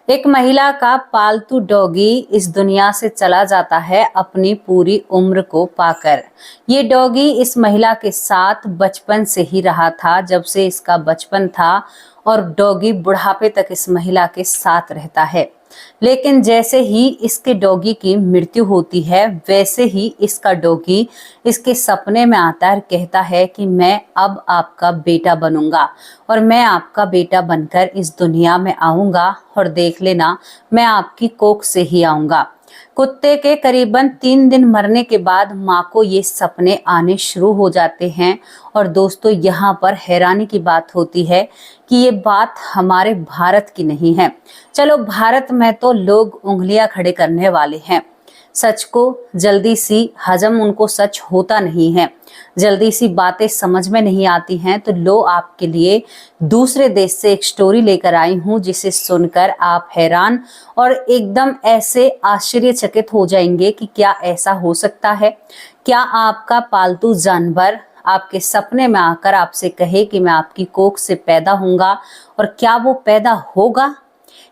एक महिला का पालतू डॉगी इस दुनिया से चला जाता है अपनी पूरी उम्र को पाकर। ये डॉगी इस महिला के साथ बचपन से ही रहा था, जब से इसका बचपन था, और डॉगी बुढ़ापे तक इस महिला के साथ रहता है। लेकिन जैसे ही इसके डॉगी की मृत्यु होती है, वैसे ही इसका डॉगी इसके सपने में आता है, कहता है कि मैं अब आपका बेटा बनूंगा और मैं आपका बेटा बनकर इस दुनिया में आऊंगा, और देख लेना मैं आपकी कोख से ही आऊंगा। कुत्ते के करीबन 3 दिन मरने के बाद माँ को ये सपने आने शुरू हो जाते हैं। और दोस्तों, यहाँ पर हैरानी की बात होती है कि ये बात हमारे भारत की नहीं है। चलो, भारत में तो लोग उंगलियां खड़े करने वाले हैं। सच को जल्दी सी हजम उनको सच होता नहीं है, जल्दी सी बातें समझ में नहीं आती हैं। तो लो, आपके लिए दूसरे देश से एक स्टोरी लेकर आई हूँ, जिसे सुनकर आप हैरान और एकदम ऐसे आश्चर्यचकित हो जाएंगे कि क्या ऐसा हो सकता है। क्या आपका पालतू जानवर आपके सपने में आकर आपसे कहे कि मैं आपकी कोख से पैदा होऊंगा, और क्या वो पैदा होगा?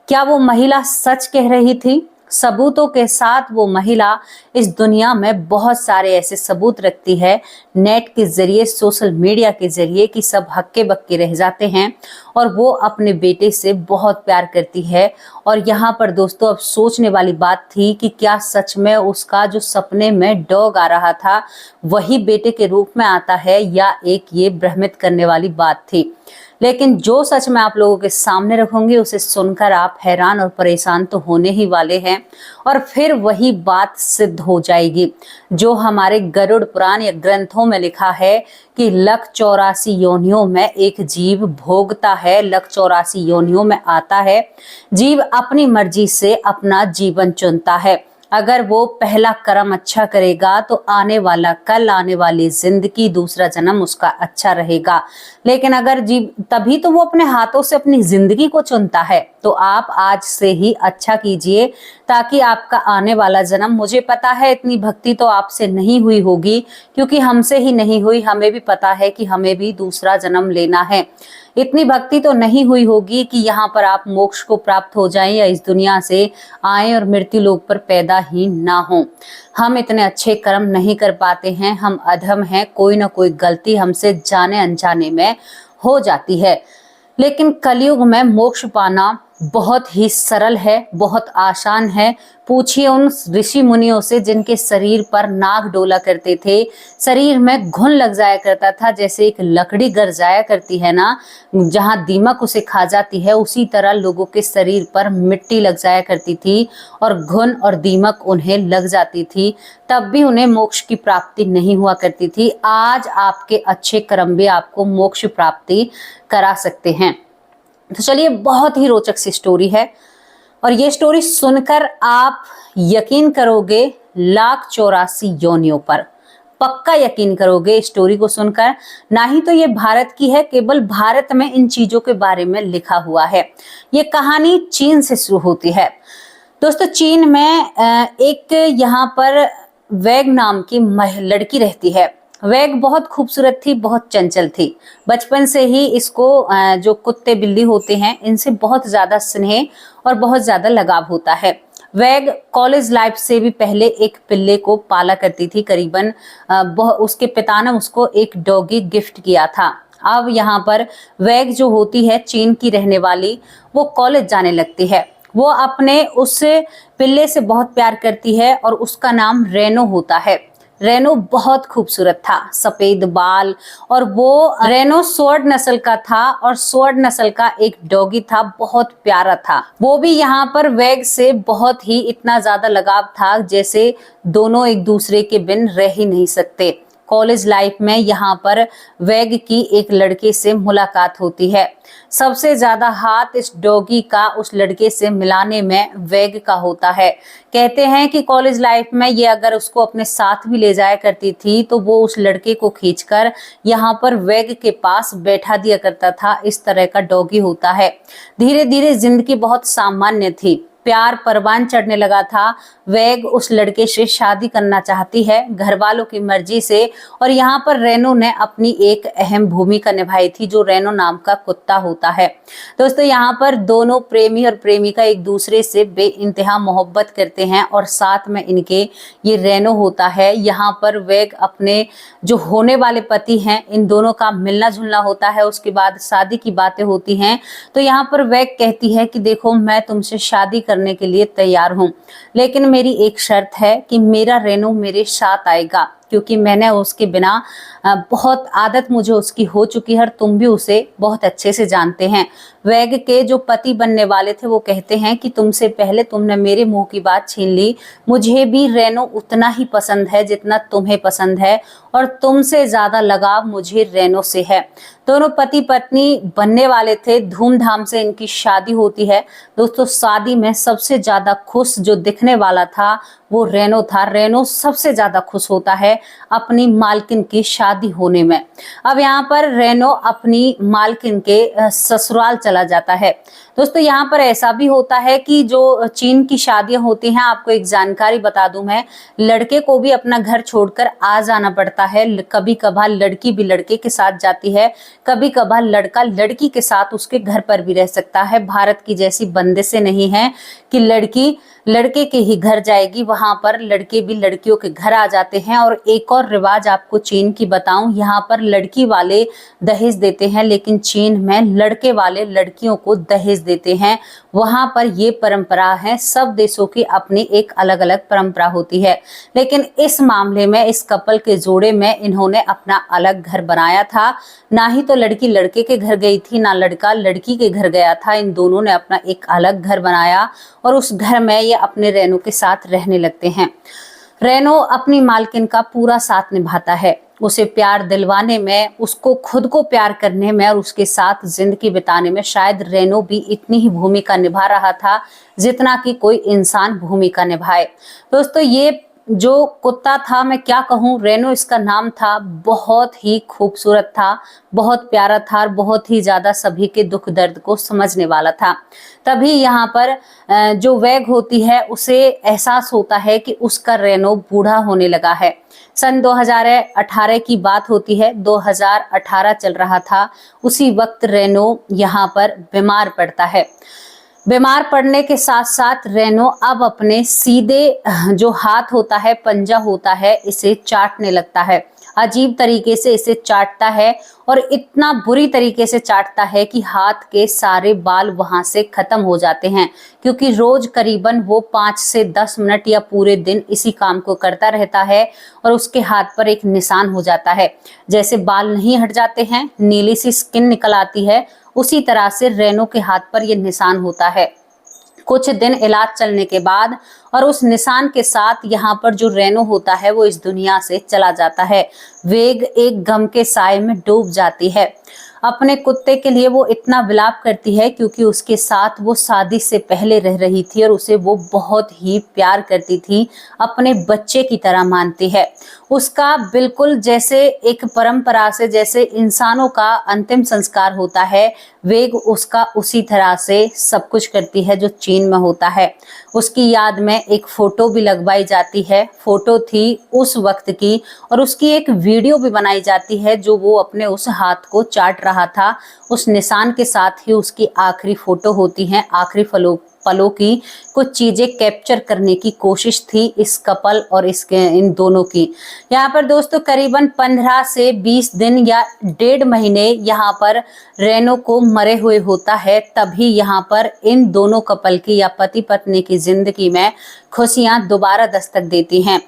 क्या वो महिला सच कह रही थी? सबूतों के साथ वो महिला इस दुनिया में बहुत सारे ऐसे सबूत रखती है, नेट के जरिए, सोशल मीडिया के जरिए, कि सब हक्के बक्के रह जाते हैं। और वो अपने बेटे से बहुत प्यार करती है। और यहाँ पर दोस्तों, अब सोचने वाली बात थी कि क्या सच में उसका जो सपने में डॉग आ रहा था वही बेटे के रूप में आता है, या एक ये भ्रमित करने वाली बात थी। लेकिन जो सच मैं आप लोगों के सामने रखूंगी, उसे सुनकर आप हैरान और परेशान तो होने ही वाले हैं। और फिर वही बात सिद्ध हो जाएगी जो हमारे गरुड़ पुराण या ग्रंथों में लिखा है कि लख 84 योनियों में एक जीव भोगता है, लख 84 योनियों में आता है। जीव अपनी मर्जी से अपना जीवन चुनता है। अगर वो पहला कर्म अच्छा करेगा तो आने वाला कल, आने वाली जिंदगी, दूसरा जन्म उसका अच्छा रहेगा। लेकिन अगर जीव, तभी तो वो अपने हाथों से अपनी जिंदगी को चुनता है। तो आप आज से ही अच्छा कीजिए, ताकि आपका आने वाला जन्म, मुझे पता है इतनी भक्ति तो आपसे नहीं हुई होगी, क्योंकि हमसे ही नहीं हुई, हमें भी पता है कि हमें भी दूसरा जन्म लेना है। इतनी भक्ति तो नहीं हुई होगी कि यहाँ पर आप मोक्ष को प्राप्त हो जाएं, या इस दुनिया से आए और मृत्यु लोक पर पैदा ही ना हो। हम इतने अच्छे कर्म नहीं कर पाते हैं, हम अधम हैं, कोई ना कोई गलती हमसे जाने अनजाने में हो जाती है। लेकिन कलयुग में मोक्ष पाना बहुत ही सरल है, बहुत आसान है। पूछिए उन ऋषि मुनियों से जिनके शरीर पर नाग डोला करते थे, शरीर में घुन लग जाया करता था, जैसे एक लकड़ी गर जाया करती है ना, जहां दीमक उसे खा जाती है, उसी तरह लोगों के शरीर पर मिट्टी लग जाया करती थी और घुन और दीमक उन्हें लग जाती थी, तब भी उन्हें मोक्ष की प्राप्ति नहीं हुआ करती थी। आज आपके अच्छे कर्म भी आपको मोक्ष प्राप्ति करा सकते हैं। तो चलिए, बहुत ही रोचक सी स्टोरी है, और ये स्टोरी सुनकर आप यकीन करोगे लाख 84 योनियों पर, पक्का यकीन करोगे स्टोरी को सुनकर। ना ही तो ये भारत की है, केवल भारत में इन चीजों के बारे में लिखा हुआ है। ये कहानी चीन से शुरू होती है। दोस्तों, चीन में एक यहाँ पर वैग नाम की लड़की रहती है। वैग बहुत खूबसूरत थी, बहुत चंचल थी। बचपन से ही इसको जो कुत्ते बिल्ली होते हैं, इनसे बहुत ज्यादा स्नेह और बहुत ज्यादा लगाव होता है। वैग कॉलेज लाइफ से भी पहले एक पिल्ले को पाला करती थी। करीबन उसके पिता ने उसको एक डॉगी गिफ्ट किया था। अब यहाँ पर वैग जो होती है, चीन की रहने वाली, वो कॉलेज जाने लगती है। वो अपने उस पिल्ले से बहुत प्यार करती है, और उसका नाम रेनो होता है। रेनो बहुत खूबसूरत था, सफेद बाल, और वो रेनो स्वर्ड नस्ल का था, और स्वर्ड नस्ल का एक डॉगी था, बहुत प्यारा था। वो भी यहाँ पर वैग से बहुत ही इतना ज्यादा लगाव था, जैसे दोनों एक दूसरे के बिन रह ही नहीं सकते। कॉलेज लाइफ में यहाँ पर वैग की एक लड़के से मुलाकात होती है। सबसे ज्यादा हाथ इस डॉगी का उस लड़के से मिलाने में वैग का होता है। कहते हैं कि कॉलेज लाइफ में ये अगर उसको अपने साथ भी ले जाया करती थी, तो वो उस लड़के को खींचकर यहाँ पर वैग के पास बैठा दिया करता था। इस तरह का डॉगी होता है। धीरे धीरे जिंदगी बहुत सामान्य थी। प्यार परवान चढ़ने लगा था। वेग उस लड़के से शादी करना चाहती है घर वालों की मर्जी से, और यहाँ पर रेनो ने अपनी एक अहम भूमिका निभाई थी, जो रेनो नाम का कुत्ता होता है। दोस्तों यहाँ पर दोनों प्रेमी और प्रेमिका एक दूसरे से बेइंतहा मोहब्बत करते हैं, और साथ में इनके ये रेनो होता है। यहाँ पर वेग अपने जो होने वाले पति हैं, इन दोनों का मिलना जुलना होता है, उसके बाद शादी की बातें होती हैं। तो यहाँ पर वेग कहती है कि देखो, मैं तुमसे शादी करने के लिए तैयार हूँ, लेकिन मेरी एक शर्त है कि मेरा रेनो मेरे साथ आएगा, क्योंकि मैंने उसके बिना बहुत आदत मुझे उसकी हो चुकी है, और तुम भी उसे बहुत अच्छे से जानते हैं। वेग के जो पति बनने वाले थे वो कहते हैं कि तुमसे पहले तुमने मेरे मुंह की बात छीन ली, मुझे भी रेनो उतना ही पसंद है जितना तुम्हें पसंद है, और तुमसे ज्यादा लगाव मुझे रेनो से है। दोनों पति पत्नी बनने वाले थे, धूमधाम से इनकी शादी होती है। दोस्तों शादी में सबसे ज्यादा खुश जो दिखने वाला था वो रेनो था। रेनो सबसे ज्यादा खुश होता है अपनी मालकिन की शादी होने में। अब यहाँ पर रेनो अपनी मालकिन के ससुराल चला जाता है। दोस्तों यहाँ पर ऐसा भी होता है कि जो चीन की शादियां होती हैं, आपको एक जानकारी बता दूं मैं, लड़के को भी अपना घर छोड़कर आ जाना पड़ता है। कभी कभार लड़की भी लड़के के साथ जाती है, कभी कभार लड़का लड़की के साथ उसके घर पर भी रह सकता है। भारत की जैसी बंदिशें नहीं है कि लड़की लड़के के ही घर जाएगी, वहां पर लड़के भी लड़कियों के घर आ जाते हैं। और एक और रिवाज आपको चीन की बताऊं, यहाँ पर लड़की वाले दहेज देते हैं, लेकिन चीन में लड़के वाले लड़कियों को दहेज देते हैं। वहां पर ये परंपरा है। सब देशों की अपनी एक अलग अलग परंपरा होती है, लेकिन इस मामले में इस कपल के जोड़े में इन्होंने अपना अलग घर बनाया था। ना ही तो लड़की लड़के के घर गई थी, ना लड़का लड़की के घर गया था। इन दोनों ने अपना एक अलग घर बनाया, और उस घर में ये अपने रेनो के साथ रहने लगते हैं। रेनो अपनी मालकिन का पूरा साथ निभाता है, उसे प्यार दिलवाने में, उसको खुद को प्यार करने में, और उसके साथ जिंदगी बिताने में शायद रेनो भी इतनी ही भूमिका निभा रहा था जितना कि कोई इंसान भूमिका निभाए। दोस्तों ये जो कुत्ता था, मैं क्या कहूँ, रेनो इसका नाम था, बहुत ही खूबसूरत था, बहुत प्यारा था, और बहुत ही ज्यादा सभी के दुख दर्द को समझने वाला था। तभी यहाँ पर जो वेग होती है उसे एहसास होता है कि उसका रेनो बूढ़ा होने लगा है। सन 2018 की बात होती है, 2018 चल रहा था। उसी वक्त रेनो यहाँ पर बीमार पड़ता है। बीमार पड़ने के साथ साथ रेनो अब अपने सीधे जो हाथ होता है, पंजा होता है, इसे चाटने लगता है। अजीब तरीके से इसे चाटता है, और इतना बुरी तरीके से चाटता है कि हाथ के सारे बाल वहां से खत्म हो जाते हैं, क्योंकि रोज करीबन वो 5 से 10 मिनट या पूरे दिन इसी काम को करता रहता है, और उसके हाथ पर एक निशान हो जाता है। जैसे बाल नहीं हट जाते हैं, नीली सी स्किन निकल आती है, उसी तरह से रेनो के हाथ पर यह निशान होता है। कुछ दिन इलाज चलने के बाद और उस निशान के साथ यहाँ पर जो रेनो होता है वो इस दुनिया से चला जाता है। वेग एक गम के साए में डूब जाती है। अपने कुत्ते के लिए वो इतना विलाप करती है क्योंकि उसके साथ वो शादी से पहले रह रही थी और उसे वो बहुत ही प्यार करती थी, अपने बच्चे की तरह मानती है। उसका बिल्कुल जैसे एक परंपरा से जैसे इंसानों का अंतिम संस्कार होता है, वेग उसका उसी तरह से सब कुछ करती है जो चीन में होता है। उसकी याद में एक फोटो भी लगवाई जाती है, फोटो थी उस वक्त की, और उसकी एक वीडियो भी बनाई जाती है जो वो अपने उस हाथ को चाट रहा था। उस निशान के साथ ही उसकी आखिरी फोटो होती है, आखिरी पलों की कुछ चीजें कैप्चर करने की कोशिश थी इस कपल और इन दोनों की। यहाँ पर दोस्तों करीबन 15 से 20 दिन या 1.5 महीने यहाँ पर रेनो को मरे हुए होता है। तभी यहाँ पर इन दोनों कपल की या पति पत्नी की जिंदगी में खुशियां दोबारा दस्तक देती हैं।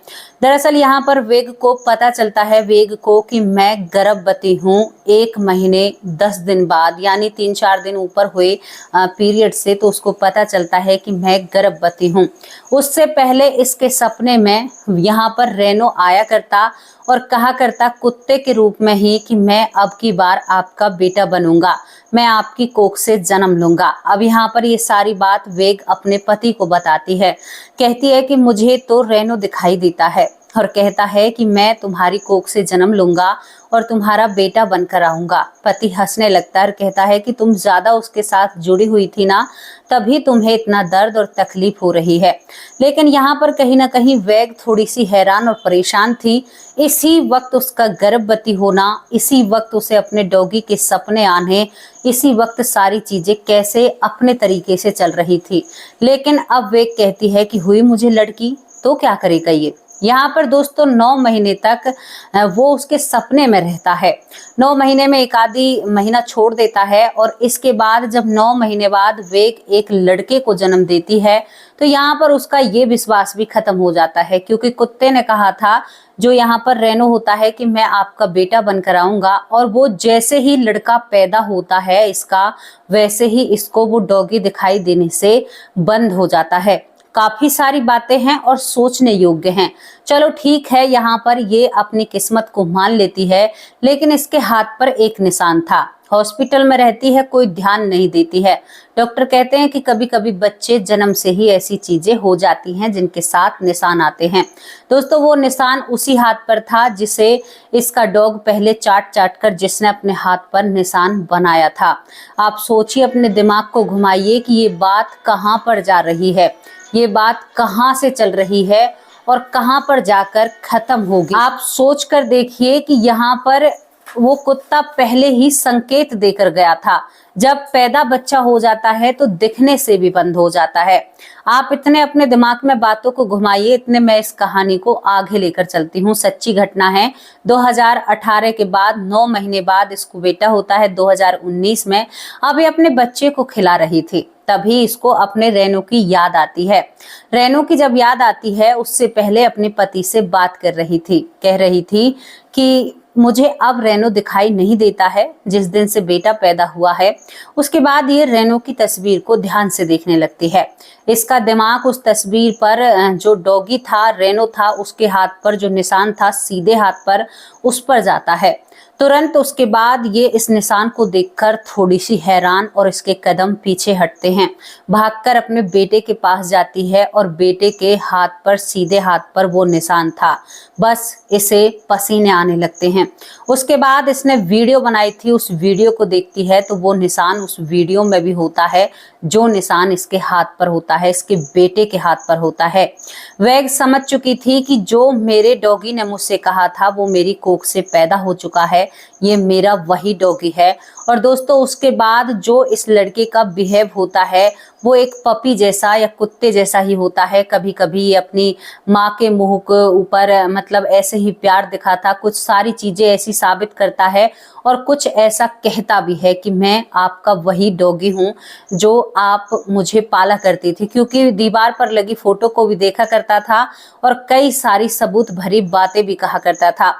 दरअसल यहाँ पर वेग को पता चलता है, वेग को, कि मैं गर्भवती हूँ 1 महीने 10 दिन बाद, यानी 3-4 दिन ऊपर हुए पीरियड से, तो उसको पता चलता है कि मैं गर्भवती हूँ। उससे पहले इसके सपने में यहाँ पर रेनो आया करता और कहा करता कुत्ते के रूप में ही कि मैं अब की बार आपका बेटा बनूंगा, मैं आपकी कोख से जन्म लूंगा। अब यहाँ पर ये सारी बात वेग अपने पति को बताती है, कहती है कि मुझे तो रेनो दिखाई देता है और कहता है कि मैं तुम्हारी कोख से जन्म लूंगा और तुम्हारा बेटा बनकर आऊंगा। पति हंसने लगता है और कहता है कि तुम ज्यादा उसके साथ जुड़ी हुई थी ना, तभी तुम्हें इतना दर्द और तकलीफ हो रही है। लेकिन यहाँ पर कहीं ना कहीं वेग थोड़ी सी हैरान और परेशान थी। इसी वक्त उसका गर्भवती होना, इसी वक्त उसे अपने डॉगी के सपने आने, इसी वक्त सारी चीजें कैसे अपने तरीके से चल रही थी। लेकिन अब वेग कहती है कि हुई मुझे लड़की तो क्या करेगा ये। यहाँ पर दोस्तों 9 महीने तक वो उसके सपने में रहता है। 9 महीने में एक आधी महीना छोड़ देता है और इसके बाद जब 9 महीने बाद वेग एक लड़के को जन्म देती है तो यहाँ पर उसका ये विश्वास भी खत्म हो जाता है, क्योंकि कुत्ते ने कहा था, जो यहाँ पर रेनो होता है, कि मैं आपका बेटा बनकर आऊंगा। और वो जैसे ही लड़का पैदा होता है इसका, वैसे ही इसको वो डॉगी दिखाई देने से बंद हो जाता है। काफी सारी बातें हैं और सोचने योग्य हैं। चलो ठीक है, यहाँ पर ये अपनी किस्मत को मान लेती है, लेकिन इसके हाथ पर एक निशान था। हॉस्पिटल में रहती है, कोई ध्यान नहीं देती है। डॉक्टर कहते हैं कि कभी कभी बच्चे जन्म से ही ऐसी चीजें हो जाती हैं जिनके साथ निशान आते हैं। दोस्तों वो निशान उसी हाथ पर था जिसे इसका डॉग पहले चाट चाट कर जिसने अपने हाथ पर निशान बनाया था। आप सोचिए, अपने दिमाग को घुमाइए कि ये बात कहाँ पर जा रही है, ये बात कहाँ से चल रही है और कहाँ पर जाकर खत्म होगी। आप सोच कर देखिए कि यहाँ पर वो कुत्ता पहले ही संकेत देकर गया था। जब पैदा बच्चा हो जाता है तो दिखने से भी बंद हो जाता है। आप इतने अपने दिमाग में बातों को घुमाइए, इतने मैं इस कहानी को आगे लेकर चलती हूँ। सच्ची घटना है। 2018 के बाद 9 महीने बाद इसको बेटा होता है 2019 में। अब ये अपने बच्चे को खिला रही थी, तभी इसको अपने रेनो की याद आती है। रेनो की जब याद आती है, उससे पहले अपने पति से बात कर रही थी, कह रही थी कि मुझे अब रेनो दिखाई नहीं देता है। जिस दिन से बेटा पैदा हुआ है उसके बाद ये रेनो की तस्वीर को ध्यान से देखने लगती है। इसका दिमाग उस तस्वीर पर, जो डॉगी था, रेनो था, उसके हाथ पर जो निशान था सीधे हाथ पर, उस पर जाता है। तुरंत उसके बाद ये इस निशान को देखकर थोड़ी सी हैरान और इसके कदम पीछे हटते हैं। भागकर अपने बेटे के पास जाती है और बेटे के हाथ पर, सीधे हाथ पर वो निशान था। बस इसे पसीने आने लगते हैं। उसके बाद इसने वीडियो बनाई थी, उस वीडियो को देखती है तो वो निशान उस वीडियो में भी होता है, जो निशान इसके हाथ पर होता है, इसके बेटे के हाथ पर होता है। वैग समझ चुकी थी कि जो मेरे डॉगी ने मुझसे कहा था वो मेरी कोख से पैदा हो चुका है, ये मेरा वही डॉगी है। और दोस्तों उसके बाद जो इस लड़के का बिहेव होता है वो एक पपी जैसा या कुत्ते जैसा ही होता है। कभी कभी ये अपनी माँ के मुंह के ऊपर मतलब ऐसे ही प्यार दिखाता, कुछ सारी चीजें ऐसी साबित करता है और कुछ ऐसा कहता भी है कि मैं आपका वही डॉगी हूँ जो आप मुझे पाला करती थी, क्योंकि दीवार पर लगी फोटो को भी देखा करता था और कई सारी सबूत भरी बातें भी कहा करता था।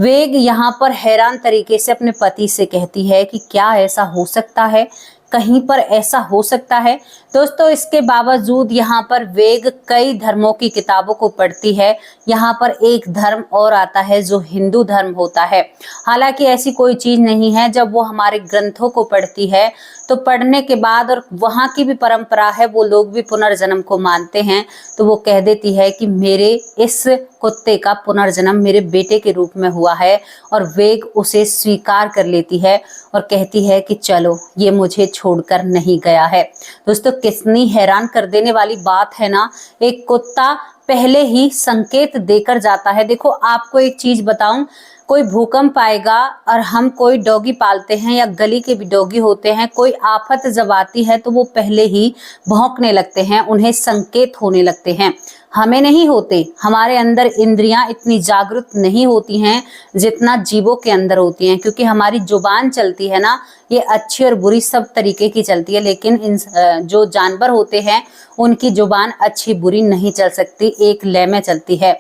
वेग यहाँ पर हैरान तरीके से अपने पति से कहती है कि क्या ऐसा हो सकता है, कहीं पर ऐसा हो सकता है। दोस्तों इसके बावजूद यहाँ पर वेग कई धर्मों की किताबों को पढ़ती है। यहाँ पर एक धर्म और आता है जो हिंदू धर्म होता है। हालांकि ऐसी कोई चीज नहीं है। जब वो हमारे ग्रंथों को पढ़ती है तो पढ़ने के बाद, और वहाँ की भी परंपरा है, वो लोग भी पुनर्जन्म को मानते हैं, तो वो कह देती है कि मेरे इस कुत्ते का पुनर्जन्म मेरे बेटे के रूप में हुआ है। और वेग उसे स्वीकार कर लेती है और कहती है कि चलो ये मुझे छोड़कर नहीं गया है। दोस्तों कितनी हैरान कर देने वाली बात है ना, एक कुत्ता पहले ही संकेत देकर जाता है। देखो आपको एक चीज बताऊं, कोई भूकंप आएगा और हम कोई डॉगी पालते हैं या गली के भी डॉगी होते हैं, कोई आफत जब आती है तो वो पहले ही भौंकने लगते हैं, उन्हें संकेत होने लगते हैं। हमें नहीं होते, हमारे अंदर इंद्रियां इतनी जागृत नहीं होती हैं जितना जीवों के अंदर होती हैं, क्योंकि हमारी जुबान चलती है ना, ये अच्छी और बुरी सब तरीके की चलती है, लेकिन जो जानवर होते हैं उनकी जुबान अच्छी बुरी नहीं चल सकती, एक लय में चलती है।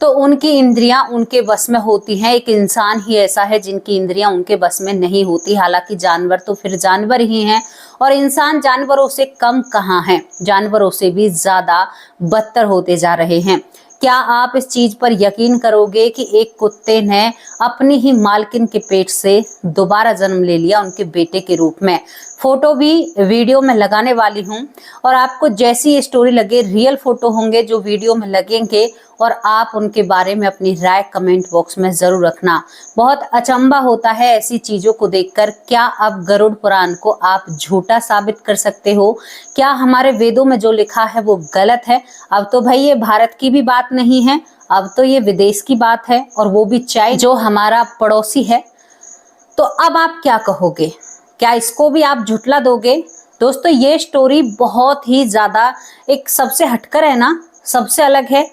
तो उनकी इंद्रियां उनके बस में होती हैं। एक इंसान ही ऐसा है जिनकी इंद्रियां उनके बस में नहीं होती। हालांकि जानवर तो फिर जानवर ही हैं और इंसान जानवरों से कम कहाँ हैं, जानवरों से भी ज्यादा बदतर होते जा रहे हैं। क्या आप इस चीज पर यकीन करोगे कि एक कुत्ते ने अपनी ही मालकिन के पेट से दोबारा जन्म ले लिया उनके बेटे के रूप में। फोटो भी वीडियो में लगाने वाली हूँ और आपको जैसी ये स्टोरी लगे, रियल फोटो होंगे जो वीडियो में लगेंगे, और आप उनके बारे में अपनी राय कमेंट बॉक्स में जरूर रखना। बहुत अचंभा होता है ऐसी चीजों को देखकर। क्या अब गरुड़ पुराण को आप झूठा साबित कर सकते हो? क्या हमारे वेदों में जो लिखा है वो गलत है? अब तो भाई ये भारत की भी बात नहीं है, अब तो ये विदेश की बात है, और वो भी चाइना जो हमारा पड़ोसी है। तो अब आप क्या कहोगे? क्या इसको भी आप झुटला दोगे? दोस्तों ये स्टोरी बहुत ही ज्यादा एक सबसे हटकर है ना, सबसे अलग है।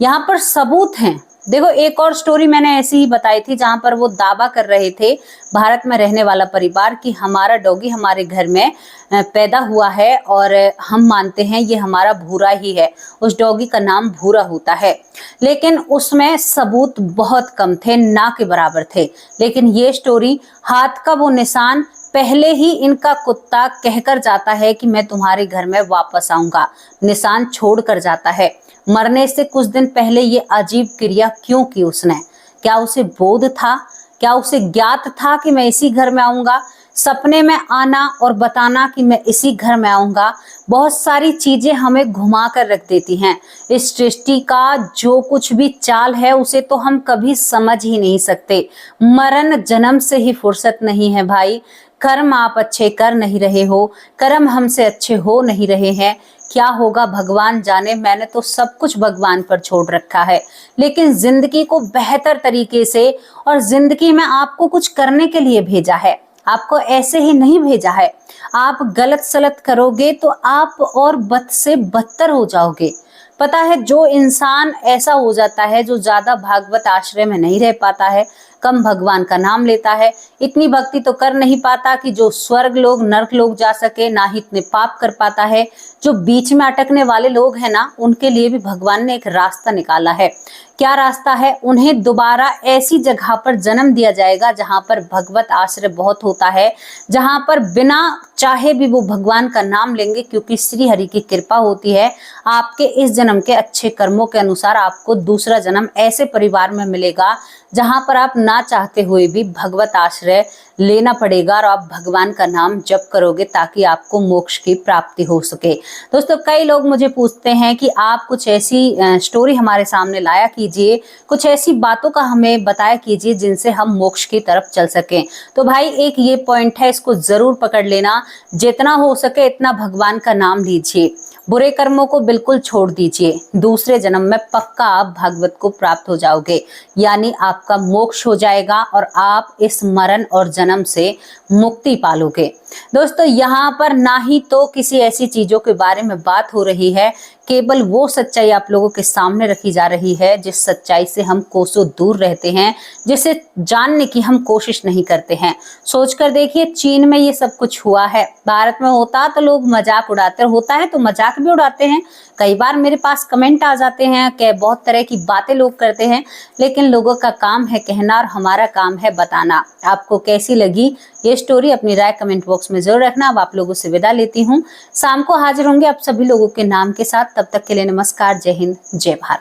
यहाँ पर सबूत हैं। देखो एक और स्टोरी मैंने ऐसी ही बताई थी जहां पर वो दावा कर रहे थे भारत में रहने वाला परिवार कि हमारा डॉगी हमारे घर में पैदा हुआ है और हम मानते हैं ये हमारा भूरा ही है। उस डॉगी का नाम भूरा होता है, लेकिन उसमें सबूत बहुत कम थे, ना के बराबर थे। लेकिन ये स्टोरी हाथ का वो निशान पहले ही इनका कुत्ता कहकर जाता है कि मैं तुम्हारे घर में वापस आऊंगा, निशान छोड़ कर जाता है। मरने से कुछ दिन पहले ये अजीब क्रिया क्यों की उसने? क्या उसे बोध था? क्या उसे ज्ञात था कि मैं इसी घर में आऊंगा? सपने में आना और बताना कि मैं इसी घर में आऊंगा, बहुत सारी चीजें हमें घुमा कर रख देती हैं। इस सृष्टि का जो कुछ भी चाल है उसे तो हम कभी समझ ही नहीं सकते। मरण जन्म से ही फुर्सत नहीं है भाई। कर्म आप अच्छे कर नहीं रहे हो, कर्म हमसे अच्छे हो नहीं रहे हैं। क्या होगा भगवान जाने। मैंने तो सब कुछ भगवान पर छोड़ रखा है, लेकिन जिंदगी को बेहतर तरीके से, और जिंदगी में आपको कुछ करने के लिए भेजा है, आपको ऐसे ही नहीं भेजा है। आप गलत सलत करोगे तो आप और बद से बदतर हो जाओगे। पता है जो इंसान ऐसा हो जाता है, जो ज्यादा भागवत आश्रय में नहीं रह पाता है, कम भगवान का नाम लेता है, इतनी भक्ति तो कर नहीं पाता कि जो स्वर्ग लोग नरक लोग जा सके, ना ही इतने पाप कर पाता है। जो बीच में अटकने वाले लोग हैं ना, उनके लिए भी भगवान ने एक रास्ता निकाला है। क्या रास्ता है? उन्हें दोबारा ऐसी जगह पर जन्म दिया जाएगा जहां पर भगवत आश्रय बहुत होता है, जहां पर बिना चाहे भी वो भगवान का नाम लेंगे, क्योंकि श्री हरि की कृपा होती है। आपके इस जन्म के अच्छे कर्मों के अनुसार आपको दूसरा जन्म ऐसे परिवार में मिलेगा जहां पर आप ना चाहते हुए भी भगवत आश्रय लेना पड़ेगा और आप भगवान का नाम जप करोगे ताकि आपको मोक्ष की प्राप्ति हो सके। दोस्तों कई लोग मुझे पूछते हैं कि आप कुछ ऐसी स्टोरी हमारे सामने लाया कीजिए, कुछ ऐसी बातों का हमें बताया कीजिए जिनसे हम मोक्ष की तरफ चल सकें। तो भाई एक ये पॉइंट है, इसको जरूर पकड़ लेना। जितना हो सके इतना भगवान का नाम लीजिए, बुरे कर्मों को बिल्कुल छोड़ दीजिए। दूसरे जन्म में पक्का आप भागवत को प्राप्त हो जाओगे, यानी आपका मोक्ष हो जाएगा और आप इस मरण और जन्म से मुक्ति पालोगे। दोस्तों यहाँ पर ना ही तो किसी ऐसी चीजों के बारे में बात हो रही है, केवल वो सच्चाई आप लोगों के सामने रखी जा रही है जिस सच्चाई से हम कोसों दूर रहते हैं, जिसे जानने की हम कोशिश नहीं करते हैं। सोचकर देखिए चीन में ये सब कुछ हुआ है, भारत में होता तो लोग मजाक उड़ाते, होता है तो मजाक भी उड़ाते हैं। कई बार मेरे पास कमेंट आ जाते हैं कि बहुत तरह की बातें लोग करते हैं, लेकिन लोगों का काम है कहना और हमारा काम है बताना। आपको कैसी लगी ये स्टोरी अपनी राय कमेंट बॉक्स में जरूर रखना। अब आप लोगों से विदा लेती हूँ, शाम को हाजिर होंगे आप सभी लोगों के नाम के साथ। तब तक के लिए नमस्कार, जय हिंद, जय भारत।